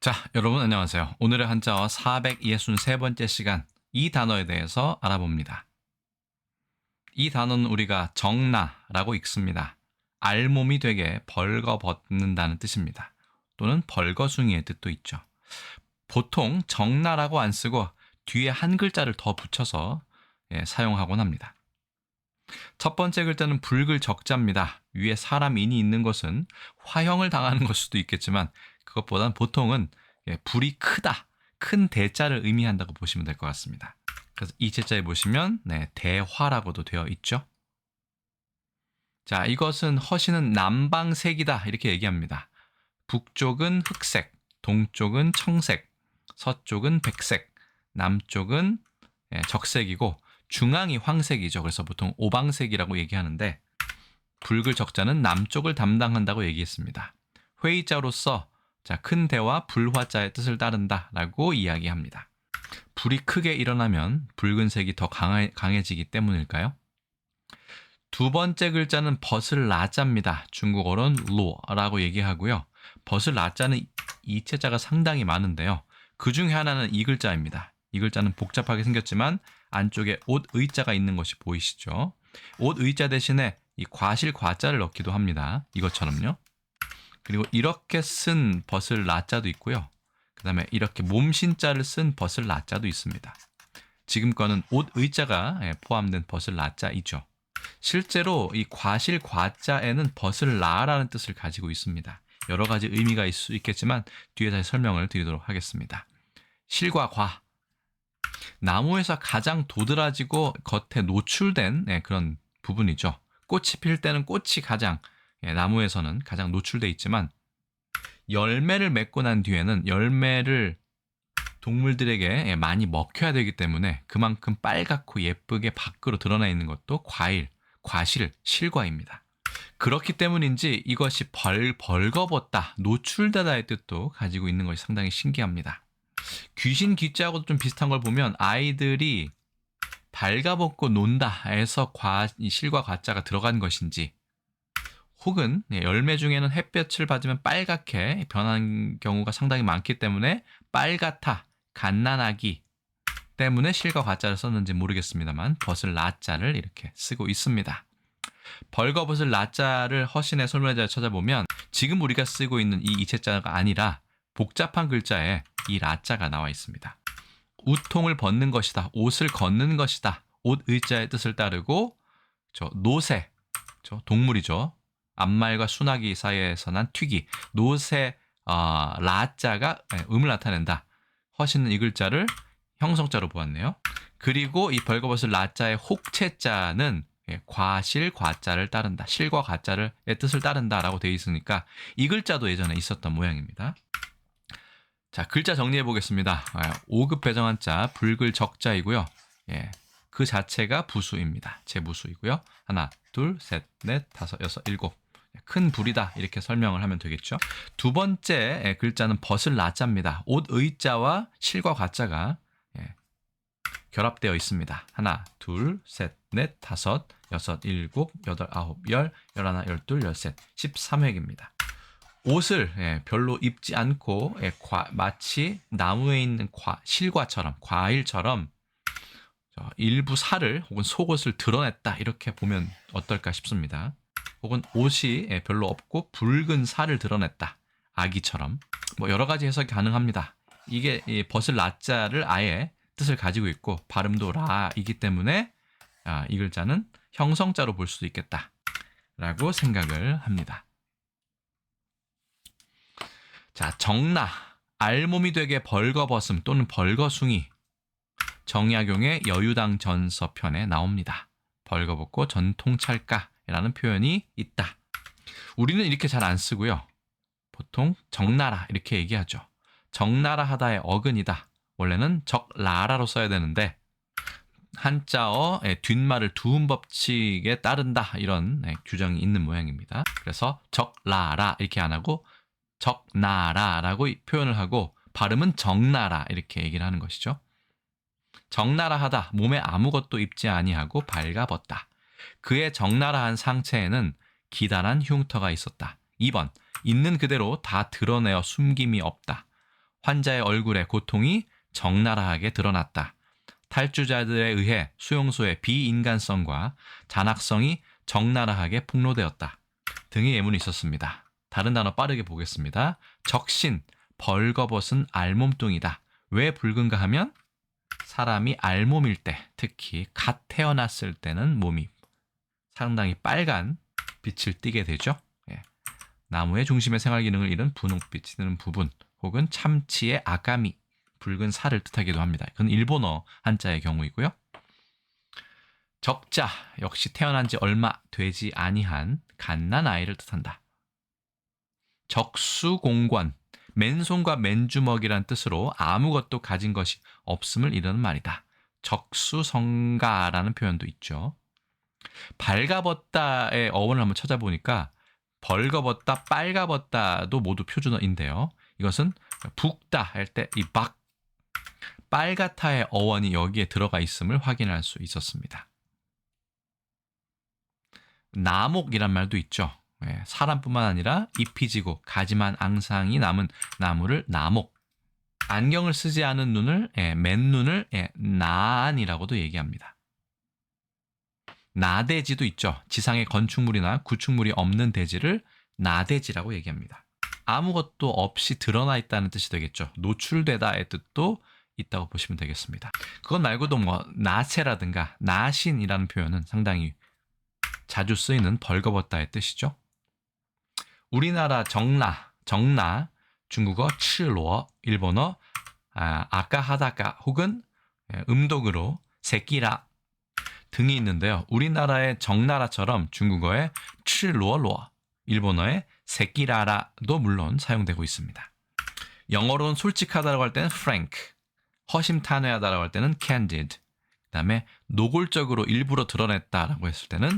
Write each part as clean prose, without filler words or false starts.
자, 여러분 안녕하세요. 오늘의 한자어 463번째 시간, 이 단어에 대해서 알아봅니다. 이 단어는 우리가 정나라고 읽습니다. 알몸이 되게 벌거벗는다는 뜻입니다. 또는 벌거숭이의 뜻도 있죠. 보통 정나라고 안 쓰고 뒤에 한 글자를 더 붙여서 사용하곤 합니다. 첫 번째 글자는 붉을 적자입니다. 위에 사람 인이 있는 것은 화형을 당하는 걸 수도 있겠지만 그것보다는 보통은 불이 크다, 큰 대자를 의미한다고 보시면 될 것 같습니다. 그래서 이 제자에 보시면 대화라고도 되어 있죠. 자, 이것은 허시는 남방색이다 이렇게 얘기합니다. 북쪽은 흑색, 동쪽은 청색, 서쪽은 백색, 남쪽은 적색이고 중앙이 황색이죠. 그래서 보통 오방색이라고 얘기하는데 붉을 적자는 남쪽을 담당한다고 얘기했습니다. 회의자로서 큰 대와 불화자의 뜻을 따른다라고 이야기합니다. 불이 크게 일어나면 붉은색이 더 강해지기 때문일까요? 두 번째 글자는 벗을 라자입니다. 중국어로는 로라고 얘기하고요. 벗을 라자는 이체자가 상당히 많은데요. 그 중에 하나는 이 글자입니다. 이 글자는 복잡하게 생겼지만 안쪽에 옷 의자가 있는 것이 보이시죠? 옷 의자 대신에 이 과실 과자를 넣기도 합니다. 이것처럼요. 그리고 이렇게 쓴 벗을 라자도 있고요. 그 다음에 이렇게 몸신자를 쓴 벗을 라자도 있습니다. 지금 거는 옷 의자가 포함된 벗을 라자이죠. 실제로 이 과실 과자에는 벗을 라라는 뜻을 가지고 있습니다. 여러 가지 의미가 있을 수 있겠지만 뒤에 다시 설명을 드리도록 하겠습니다. 실과 과, 나무에서 가장 도드라지고 겉에 노출된 그런 부분이죠. 꽃이 필 때는 꽃이 가장 나무에서는 가장 노출돼 있지만 열매를 맺고 난 뒤에는 열매를 동물들에게 많이 먹혀야 되기 때문에 그만큼 빨갛고 예쁘게 밖으로 드러나 있는 것도 과일, 과실, 실과입니다. 그렇기 때문인지 이것이 벌거벗다, 노출되다의 뜻도 가지고 있는 것이 상당히 신기합니다. 귀신 귀자하고도 좀 비슷한 걸 보면 아이들이 발가벗고 논다에서 실과 과자가 들어간 것인지 혹은 열매 중에는 햇볕을 받으면 빨갛게 변하는 경우가 상당히 많기 때문에 빨갛다, 갓난아기 때문에 실과 과자를 썼는지 모르겠습니다만 벗을 라자를 이렇게 쓰고 있습니다. 벌거벗을 라자를 허신의 설문자를 찾아보면 지금 우리가 쓰고 있는 이 이체자가 아니라 복잡한 글자에 이 라자가 나와 있습니다. 우통을 벗는 것이다, 옷을 걷는 것이다, 옷 의자의 뜻을 따르고 노새, 동물이죠. 암말과 순하기 사이에서 난 튀기, 노새 라자가 음을 나타낸다. 허신은 이 글자를 형성자로 보았네요. 그리고 이 벌거벗을 라자의 혹체자는 과실 과자를 따른다, 실과 과자의 뜻을 따른다라고 되어 있으니까 이 글자도 예전에 있었던 모양입니다. 자, 글자 정리해 보겠습니다. 5급 배정한자 붉을 적자이고요. 그 자체가 부수입니다. 제부수이고요. 하나, 둘, 셋, 넷, 다섯, 여섯, 일곱. 큰 불이다 이렇게 설명을 하면 되겠죠. 두 번째 글자는 벗을 라자입니다. 옷 의자와 실과 과자가 결합되어 있습니다. 하나, 둘, 셋, 넷, 다섯, 여섯, 일곱, 여덟, 아홉, 열, 열하나, 열둘, 열셋, 13획입니다. 옷을 별로 입지 않고 마치 나무에 있는 실과처럼, 과일처럼 일부 살을 혹은 속옷을 드러냈다 이렇게 보면 어떨까 싶습니다. 혹은 옷이 별로 없고 붉은 살을 드러냈다, 아기처럼. 여러 가지 해석이 가능합니다. 이게 벗을 라자를 아예 뜻을 가지고 있고 발음도 라이기 때문에 이 글자는 형성자로 볼 수도 있겠다라고 생각을 합니다. 자, 정나, 알몸이 되게 벌거벗음 또는 벌거숭이. 정약용의 여유당 전서편에 나옵니다. 벌거벗고 전통찰까라는 표현이 있다. 우리는 이렇게 잘 안 쓰고요. 보통 적나라 이렇게 얘기하죠. 적나라 하다의 어근이다. 원래는 적라라로 써야 되는데 한자어 뒷말을 두음 법칙에 따른다 이런 규정이 있는 모양입니다. 그래서 적라라 이렇게 안 하고 적나라라고 표현을 하고 발음은 정나라 이렇게 얘기를 하는 것이죠. 적나라하다, 몸에 아무것도 입지 아니하고 발가벗다. 그의 적나라한 상체에는 기다란 흉터가 있었다. 2번, 있는 그대로 다 드러내어 숨김이 없다. 환자의 얼굴에 고통이 적나라하게 드러났다. 탈주자들에 의해 수용소의 비인간성과 잔악성이 적나라하게 폭로되었다. 등의 예문이 있었습니다. 다른 단어 빠르게 보겠습니다. 적신, 벌거벗은 알몸뚱이다. 왜 붉은가 하면 사람이 알몸일 때, 특히 갓 태어났을 때는 몸이 상당히 빨간 빛을 띠게 되죠. 예. 나무의 중심의 생활 기능을 잃은 분홍빛이 드는 부분, 혹은 참치의 아가미, 붉은 살을 뜻하기도 합니다. 그건 일본어 한자의 경우이고요. 적자, 역시 태어난 지 얼마 되지 아니한 갓난 아이를 뜻한다. 적수공권, 맨손과 맨주먹이란 뜻으로 아무것도 가진 것이 없음을 이르는 말이다. 적수성가라는 표현도 있죠. 발가벗다의 어원을 한번 찾아보니까 벌거벗다, 빨가벗다도 모두 표준어인데요. 이것은 붓다 할 때 이 빨갛다의 어원이 여기에 들어가 있음을 확인할 수 있었습니다. 나목이란 말도 있죠. 사람뿐만 아니라 잎이 지고 가지만 앙상이 남은 나무를 나목. 안경을 쓰지 않은 눈을, 맨눈을 나안이라고도 얘기합니다. 나대지도 있죠. 지상에 건축물이나 구축물이 없는 대지를 나대지라고 얘기합니다. 아무것도 없이 드러나 있다는 뜻이 되겠죠. 노출되다의 뜻도 있다고 보시면 되겠습니다. 그것 말고도 나체라든가 나신이라는 표현은 상당히 자주 쓰이는 벌거벗다의 뜻이죠. 우리나라 정나, 중국어 츠루어, 일본어 아까하다까 혹은 음독으로 새끼라 등이 있는데요. 우리나라의 정나라처럼 중국어의 츠루어루어, 일본어의 새끼라라도 물론 사용되고 있습니다. 영어로는 솔직하다고 할 때는 frank, 허심탄회하다고 할 때는 candid, 그 다음에 노골적으로 일부러 드러냈다라고 했을 때는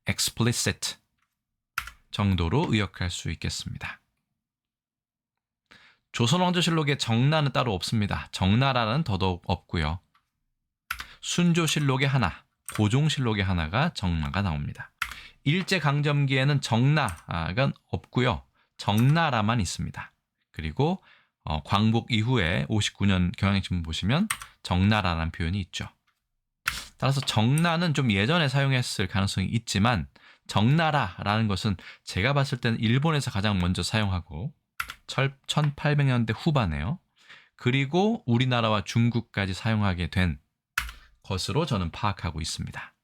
explicit 정도로 의역할 수 있겠습니다. 조선왕조실록에 정나는 따로 없습니다. 정나라는 더더욱 없고요. 순조실록에 하나, 고종실록에 하나가 정나가 나옵니다. 일제강점기에는 정나가 없고요. 정나라만 있습니다. 그리고 광복 이후에 59년 경향신문 보시면 정나라라는 표현이 있죠. 따라서 정나는 좀 예전에 사용했을 가능성이 있지만 정나라라는 것은 제가 봤을 때는 일본에서 가장 먼저 사용하고 1800년대 후반에요. 그리고 우리나라와 중국까지 사용하게 된 것으로 저는 파악하고 있습니다.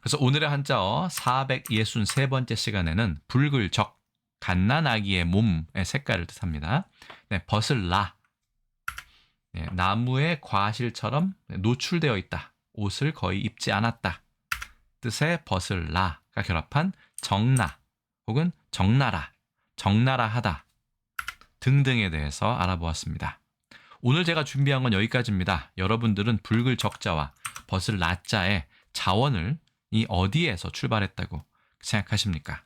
그래서 오늘의 한자어 463번째 시간에는 붉을 적, 갓난아기의 몸의 색깔을 뜻합니다. 벗을 나, 나무의 과실처럼 노출되어 있다. 옷을 거의 입지 않았다. 뜻의 벗을 나가 결합한 정나 혹은 적나라, 적나라하다 등등에 대해서 알아보았습니다. 오늘 제가 준비한 건 여기까지입니다. 여러분들은 붉을 적자와 벗을 나자의 자원을 어디에서 출발했다고 생각하십니까?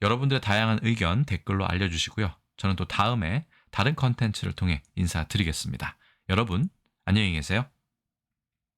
여러분들의 다양한 의견 댓글로 알려주시고요. 저는 또 다음에 다른 컨텐츠를 통해 인사드리겠습니다. 여러분 안녕히 계세요.